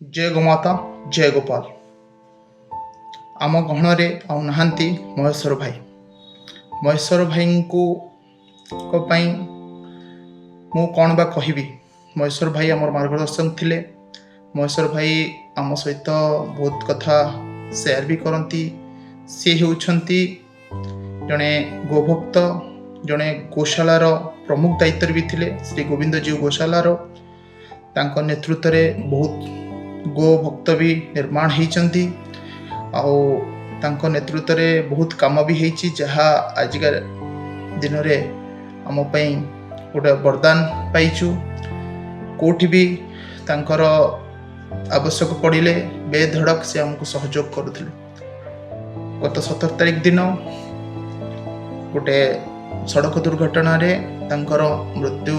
जय गोमाता जय गोपाल। आम गहणरे आउ नहांती महेश्वर भाई। महेश्वर भाई को मु कौन बा कहिबी। महेश्वर भाई आमर मार्गदर्शक थिले। महेश्वर भाई आम सहित बहुत कथा शेयर भी करती। सी होउछंती जड़े गोभक्त, जड़े गोशालार प्रमुख दायित्व भी थिले। श्री गोविंद जीव गोशालार तांको नेतृत्व में बहुत गो भक्त भी निर्माण होती। नेतृत्व में बहुत काम भी होती, जहाँ आजिका दिन में आम गोटे वरदान पाइचु। कोठी भी तांकर आवश्यक पड़े बेधड़क से आमको सहयोग करुले। गत 17 तारिख दिन गोटे सड़क दुर्घटना रे तांकर मृत्यु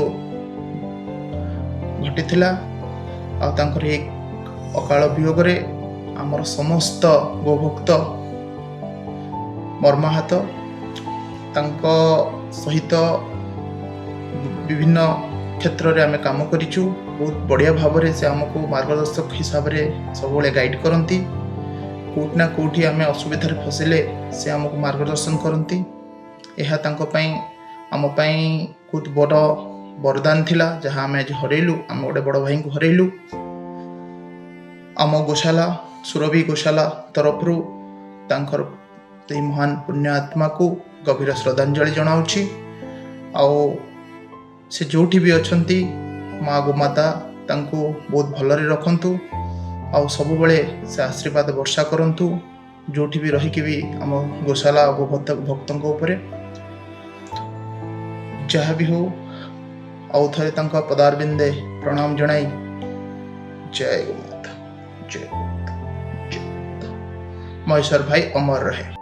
घटी। अकाल वियोग आमर समस्त गोभक्त मर्माहत। सहित विभिन्न क्षेत्र में आम काम करिचु। बहुत बढ़िया भाव से आमको मार्गदर्शक हिसाब से सब गाइड करती। कोठना कोठी आम असुविधार फसिले से आमको मार्गदर्शन करती। यह आम बहुत बड़ वरदान थिला, जहाँ आम आज हरइलु। आम गोटे बड़ भाई को हरइलु। आम गोशाला सुरभि गोशाला तरफ तांकर महान पुण्य आत्मा को गभीर श्रद्धांजलि जनाऊँगी। से जोठी भी अच्छंती माँ गोमाता तांको बहुत भलरे रखंतु। सब बेले से आशीर्वाद वर्षा करंतु। जोठी भी रहीकि भी आम गोशाला भक्तों उपरे जहाँ भी हो आउ थे पदारबिंदे प्रणाम जनाई। जय गोमाता जय गोमाता जय गोमाता। महेश्वर भाई अमर रहे।